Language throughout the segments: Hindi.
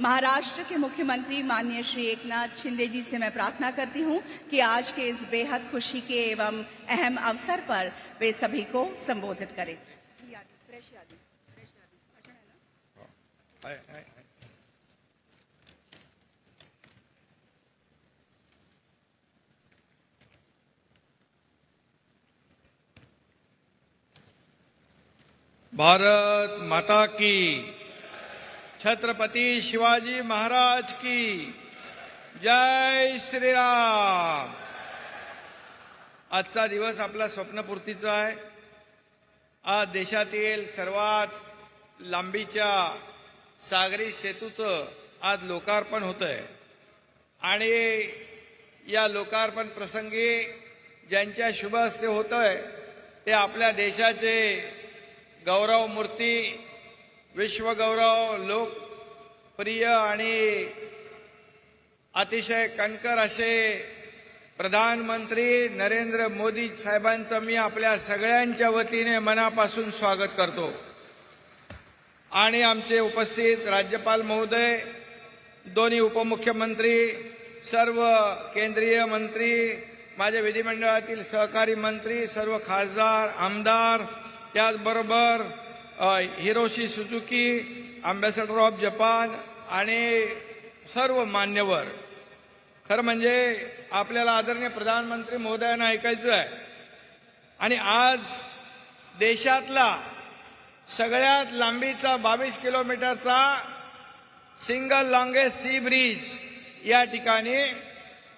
महाराष्ट्र के मुख्यमंत्री माननीय श्री एकनाथ शिंदे जी से मैं प्रार्थना करती हूं कि आज के इस बेहद खुशी के एवं अहम अवसर पर वे सभी को संबोधित करें। भारत माता की, छत्रपति शिवाजी महाराज की जय श्रीराम। आजचा दिवस आपला स्वप्नपूर्तीचा आहे। आज देशातील सर्वात लांबीच्या सागरी सेतूचं आज लोकार्पण होतंय आणि या लोकार्पण प्रसंगी ज्यांच्या शुभ हस्ते होतंय ते आपल्या देशाचे गौरव मूर्ती, विश्वगौरव, लोकप्रिय आणि अतिशय कणकर असे प्रधानमंत्री नरेंद्र मोदी साहेबांचं मी आपल्या सगळ्यांच्या वतीने मनापासून स्वागत करतो। आणि आमचे उपस्थित राज्यपाल महोदय, दोन्ही उपमुख्यमंत्री, सर्व केंद्रीय मंत्री, माझे विधिमंडळातील सहकारी मंत्री, सर्व खासदार, आमदार, त्याचबरोबर Hiroshi Suzuki, ambassador of Japan आणि सर्व मान्यवर, खरं म्हणजे आपल्याला आदरणीय प्रधानमंत्री महोदयांना ऐकायचं आहे। आणि आज देशातला सगळ्यात लांबीचा 22 किलोमीटरचा सिंगल लॉंगेस्ट सी ब्रिज या ठिकाणी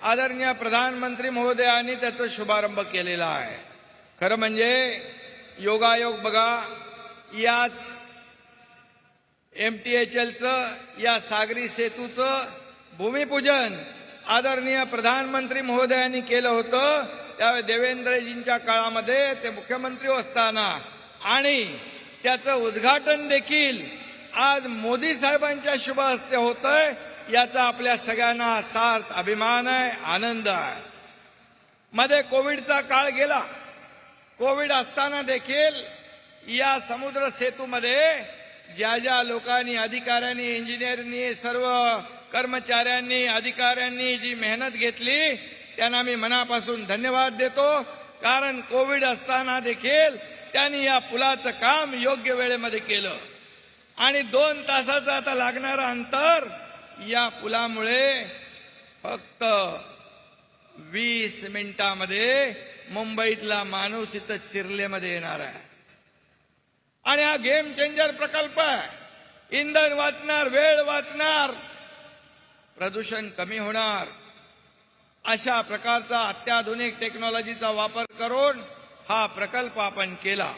आदरणीय प्रधानमंत्री महोदयांनी त्याचा शुभारंभ केलेला आहे। खरं म्हणजे योगायोग बघा, याच MTHLचं या सागरी सेतूचं भूमिपूजन आदरणीय प्रधानमंत्री महोदयांनी केलं होतं। त्यावेळी देवेंद्रजींच्या काळामध्ये ते मुख्यमंत्री असताना, आणि त्याचं उद्घाटन देखील आज मोदी साहेबांच्या शुभ हस्ते होतंय। याचा आपल्या सगळ्यांना सार्थ अभिमान आहे, आनंद आहे। मध्ये कोविडचा काळ गेला। कोविड असताना देखील या समुद्र सेतूमध्ये ज्या ज्या लोकांनी, अधिकाऱ्यांनी, इंजिनियरनी, सर्व कर्मचाऱ्यांनी, अधिकाऱ्यांनी जी मेहनत घेतली त्यांना मी मनापासून धन्यवाद देतो। कारण कोविड असताना देखील त्यांनी या पुलाचं काम योग्य वेळेमध्ये केलं आणि 2 तासाचं आता लागणारं अंतर या पुलामुळे फक्त 20 मिनिटांमध्ये मुंबईतला माणूस इथं चिरलेमध्ये येणार आहे। आणि हा गेम चेंजर प्रकल्प आहे। इंधन वाचणार, वेळ वाचणार, प्रदूषण कमी होणार, अशा प्रकारचा अत्याधुनिक टेक्नॉलॉजीचा वापर करून हा प्रकल्प आपण केला।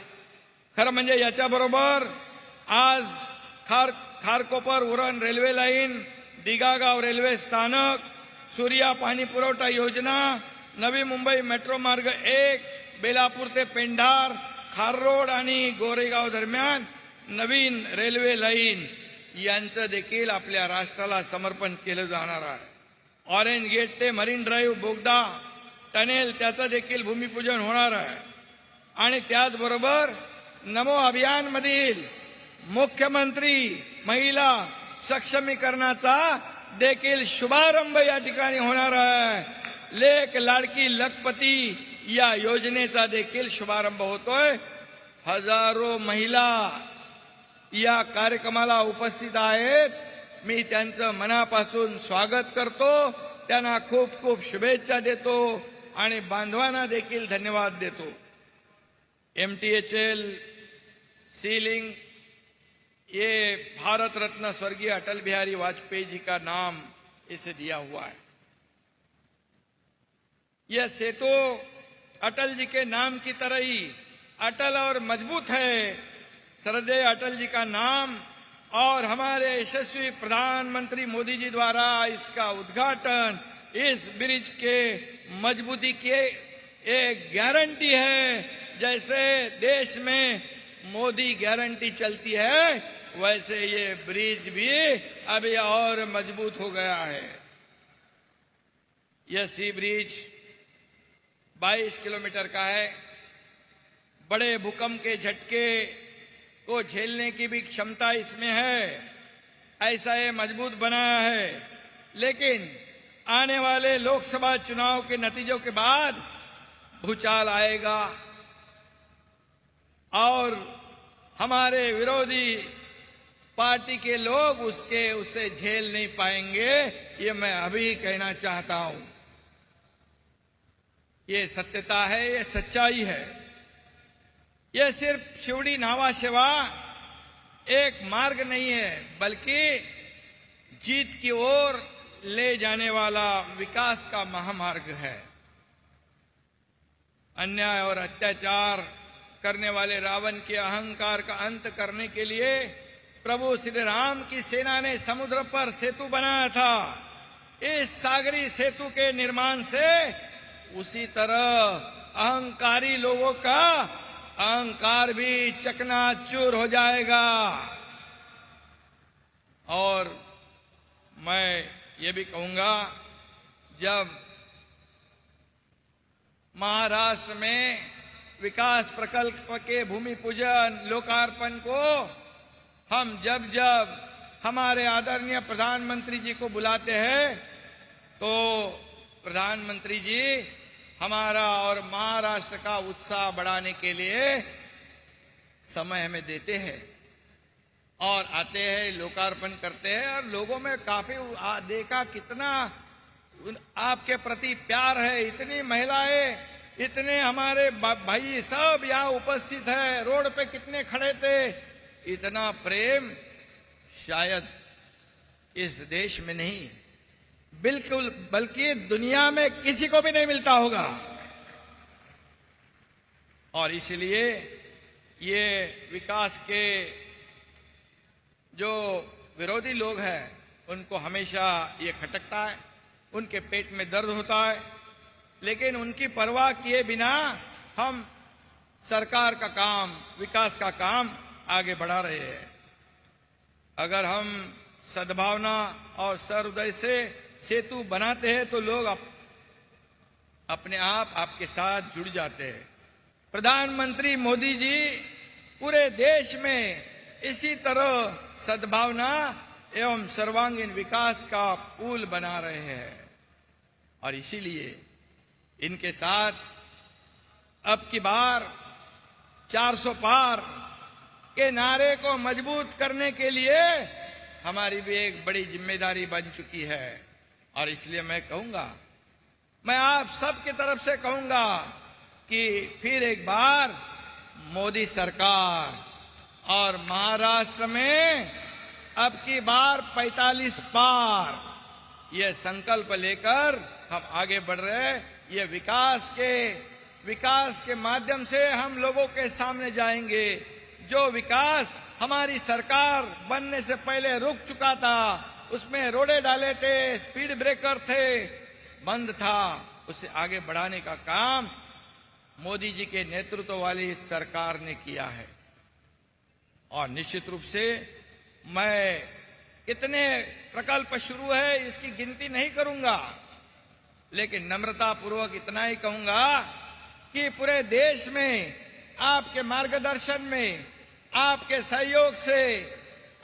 खरं म्हणजे याच्याबरोबर आज Kharkopar Uran railway line, Digagaon railway स्थानक, सूर्या पाणी पुरवठा योजना, नवी मुंबई मेट्रो मार्ग 1, बेलापूर ते पेंढार, खाररोड आणि गोरेगाव दरम्यान नवीन रेल्वे लाईन यांचं देखील आपल्या राष्ट्राला समर्पण केलं जाणार आहे। ऑरेंज गेट ते मरीन ड्राईव्ह बोगदा टनेल त्याचं देखील भूमिपूजन होणार आहे। आणि त्याचबरोबर नमो अभियानमधील मुख्यमंत्री महिला सक्षमीकरणाचा देखील शुभारंभ या ठिकाणी होणार आहे। लेक लाडकी लखपती या योजनेचा देखील शुभारंभ होतोय। हजारो महिला या कार्यक्रमाला उपस्थित आहेत। मी त्यांचं मनापासून स्वागत करतो, त्यांना खूप खूप शुभेच्छा देतो आणि बांधवांना देखील धन्यवाद देतो। MTHL सीलिंग ये भारत रत्न स्वर्गीय अटल बिहारी वाजपेयी जी का नाम इसे दिया हुआ है। यह सेतु अटल जी के नाम की तरह ही अटल और मजबूत है। श्रद्धेय अटल जी का नाम और हमारे यशस्वी प्रधानमंत्री मोदी जी द्वारा इसका उद्घाटन इस ब्रिज के मजबूती की एक गारंटी है। जैसे देश में मोदी गारंटी चलती है, वैसे ये ब्रिज भी अभी और मजबूत हो गया है। यह सी ब्रिज 22 किलोमीटर का है। बड़े भूकंप के झटके को झेलने की भी क्षमता इसमें है। ऐसा ये मजबूत बनाया है। लेकिन आने वाले लोकसभा चुनाव के नतीजों के बाद भूचाल आएगा और हमारे विरोधी पार्टी के लोग उसे झेल नहीं पाएंगे। ये मैं अभी कहना चाहता हूं। ये सत्यता है, ये सच्चाई है। ये सिर्फ शिवड़ी नावा सेवा एक मार्ग नहीं है, बल्कि जीत की ओर ले जाने वाला विकास का महामार्ग है। अन्याय और अत्याचार करने वाले रावण के अहंकार का अंत करने के लिए प्रभु श्री राम की सेना ने समुद्र पर सेतु बनाया था। इस सागरी सेतु के निर्माण से उसी तरह अहंकारी लोगों का अहंकार भी चकनाचूर हो जाएगा। और मैं ये भी कहूंगा, जब महाराष्ट्र में विकास प्रकल्प के भूमि पूजन लोकार्पण को हम जब हमारे आदरणीय प्रधानमंत्री जी को बुलाते हैं, तो प्रधानमंत्री जी हमारा और महाराष्ट्र का उत्साह बढ़ाने के लिए समय हमें देते हैं और आते हैं, लोकार्पण करते हैं। और लोगों में काफी देखा कितना आपके प्रति प्यार है। इतनी महिलाएं, इतने हमारे भाई सब यहाँ उपस्थित है, रोड पे कितने खड़े थे। इतना प्रेम शायद इस देश में नहीं, बिल्कुल बल्कि दुनिया में किसी को भी नहीं मिलता होगा। और इसलिए ये विकास के जो विरोधी लोग हैं उनको हमेशा ये खटकता है, उनके पेट में दर्द होता है। लेकिन उनकी परवाह किए बिना हम सरकार का काम, विकास का काम आगे बढ़ा रहे हैं। अगर हम सद्भावना और सहृदय से सेतु बनाते हैं तो लोग अपने आप आपके साथ जुड़ जाते हैं। प्रधानमंत्री मोदी जी पूरे देश में इसी तरह सद्भावना एवं सर्वांगीण विकास का पुल बना रहे हैं। और इसीलिए इनके साथ अब की बार 400 पार के नारे को मजबूत करने के लिए हमारी भी एक बड़ी जिम्मेदारी बन चुकी है। और इसलिए मैं कहूंगा, मैं आप सबकी तरफ से कहूंगा कि फिर एक बार मोदी सरकार और महाराष्ट्र में अब की बार 45 पार, ये संकल्प लेकर हम आगे बढ़ रहे हैं। ये विकास के माध्यम से हम लोगों के सामने जाएंगे। जो विकास हमारी सरकार बनने से पहले रुक चुका था, उसमें रोडे डाले थे, स्पीड ब्रेकर थे, बंद था, उसे आगे बढ़ाने का काम मोदी जी के नेतृत्व वाली इस सरकार ने किया है। और निश्चित रूप से मैं कितने प्रकल्प शुरू है इसकी गिनती नहीं करूंगा, लेकिन नम्रता पूर्वक इतना ही कहूंगा कि पूरे देश में आपके मार्गदर्शन में, आपके सहयोग से,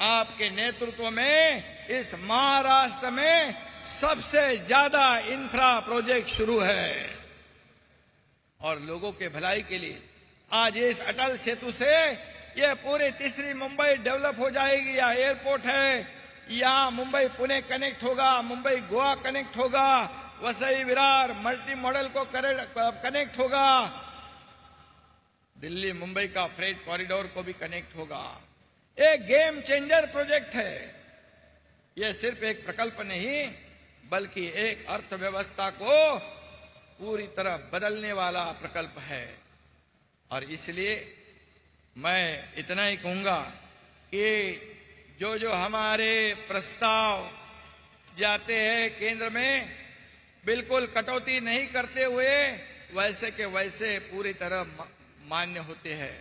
आपके नेतृत्व में इस महाराष्ट्र में सबसे ज्यादा इंफ्रा प्रोजेक्ट शुरू है। और लोगों के भलाई के लिए आज इस अटल सेतु से ये पूरी तीसरी मुंबई डेवलप हो जाएगी। या एयरपोर्ट है, यहाँ मुंबई पुणे कनेक्ट होगा, मुंबई गोवा कनेक्ट होगा, वसई विरार मल्टी मॉडल को कनेक्ट होगा, दिल्ली मुंबई का फ्रेट कॉरिडोर को भी कनेक्ट होगा। एक गेम चेंजर प्रोजेक्ट है। यह सिर्फ एक प्रकल्प नहीं, बल्कि एक अर्थव्यवस्था को पूरी तरह बदलने वाला प्रकल्प है। और इसलिए मैं इतना ही कहूंगा कि जो जो हमारे प्रस्ताव जाते हैं केंद्र में, बिल्कुल कटौती नहीं करते हुए वैसे के वैसे पूरी तरह मान्य होते हैं।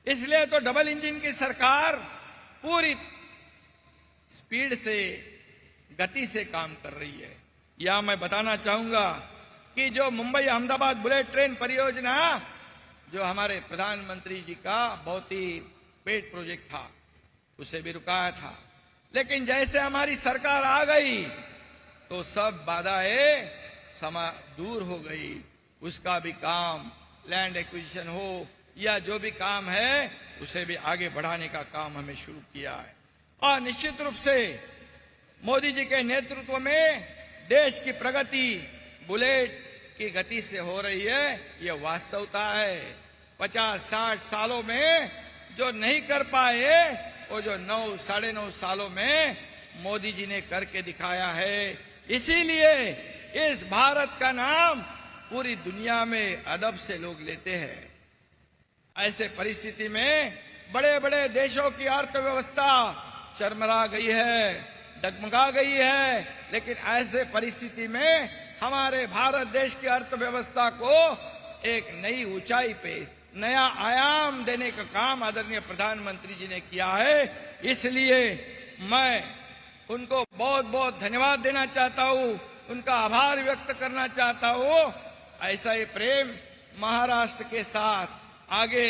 इसलिए तो डबल इंजन की सरकार पूरी स्पीड से, गति से काम कर रही है। या मैं बताना चाहूंगा कि जो मुंबई अहमदाबाद बुलेट ट्रेन परियोजना, जो हमारे प्रधानमंत्री जी का बहुत ही पेट प्रोजेक्ट था, उसे भी रुकाया था। लेकिन जैसे हमारी सरकार आ गई तो सब बाधाएं दूर हो गई। उसका भी काम लैंड एक्विजिशन हो या जो भी काम है उसे भी आगे बढ़ाने का काम हमें शुरू किया है। और निश्चित रूप से मोदी जी के नेतृत्व में देश की प्रगति बुलेट की गति से हो रही है, यह वास्तवता है। 50-60 सालों में जो नहीं कर पाए वो जो 9-9.5 सालों में मोदी जी ने करके दिखाया है। इसीलिए इस भारत का नाम पूरी दुनिया में अदब से लोग लेते हैं। ऐसे परिस्थिति में बड़े बड़े देशों की अर्थव्यवस्था चरमरा गई है, डगमगा गई है, लेकिन ऐसे परिस्थिति में हमारे भारत देश की अर्थव्यवस्था को एक नई ऊंचाई पे नया आयाम देने का काम आदरणीय प्रधानमंत्री जी ने किया है। इसलिए मैं उनको बहुत बहुत धन्यवाद देना चाहता हूँ, उनका आभार व्यक्त करना चाहता हूँ। ऐसा ही प्रेम महाराष्ट्र के साथ आगे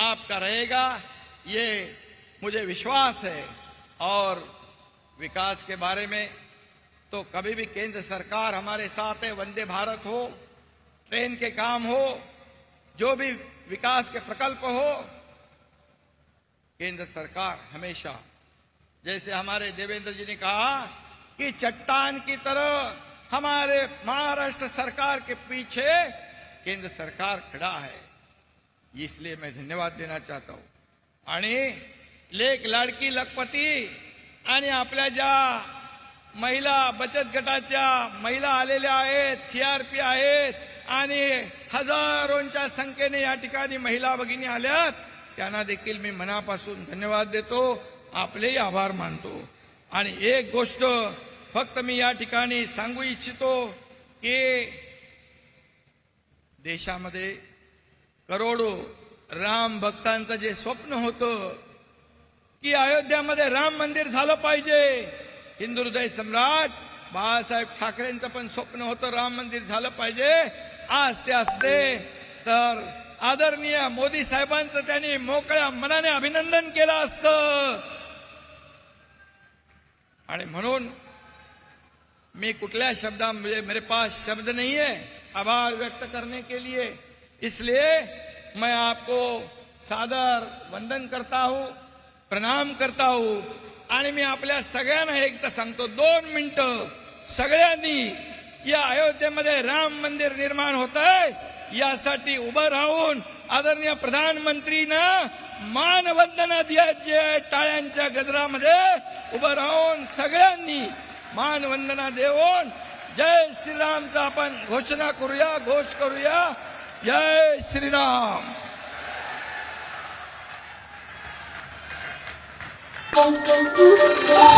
आपका रहेगा, ये मुझे विश्वास है। और विकास के बारे में तो कभी भी केंद्र सरकार हमारे साथ है। वंदे भारत हो, ट्रेन के काम हो, जो भी विकास के प्रकल्प हो, केंद्र सरकार हमेशा, जैसे हमारे देवेंद्र जी ने कहा कि चट्टान की तरह हमारे महाराष्ट्र सरकार के पीछे केंद्र सरकार खड़ा है। इसलिए मैं धन्यवाद देना चाहता हूं। आणि लेक लाडकी लखपती आणि आपल्या ज्या महिला बचत गटाच्या महिला आलेल्या आहेत, सीआरपी आहेत आणि हजारोंच्या संख्येने या ठिकाणी महिला भगिनी आल्यात, त्यांना देखील मी मनापासून धन्यवाद देतो, आपलेही आभार मानतो। आणि एक गोष्ट फक्त मी या ठिकाणी सांगू इच्छितो की देशामध्ये करोडो राम भक्तांचं जे स्वप्न होतं की अयोध्यामध्ये राम मंदिर झालं पाहिजे, हिंदू हृदय सम्राट बाळासाहेब ठाकरेंचं पण स्वप्न होतं राम मंदिर झालं पाहिजे। आज ते असते तर आदरणीय मोदी साहेबांचं त्यांनी मोकळ्या मनाने अभिनंदन केलं असतं। आणि म्हणून मैं कुठल्या शब्दा मेरे पास शब्द नहीं है आभार व्यक्त करने के लिए, इसलिए मैं आपको सादर वंदन करता हूं, प्रणाम करता हूं। आणि मी आपल्या सगळ्यांना एकदा सांगतो, 2 मिनिटं सगळ्यांनी या अयोध्येमध्ये राम मंदिर निर्माण होतंय यासाठी उभं राहून आदरणीय प्रधानमंत्रींना मानवंदना द्यायची आहे। टाळ्यांच्या गजरामध्ये उभं राहून सगळ्यांनी मानवंदना देऊन जय श्रीरामचा आपण घोषणा करूया, घोष करूया, जय श्रीराम। Thank you.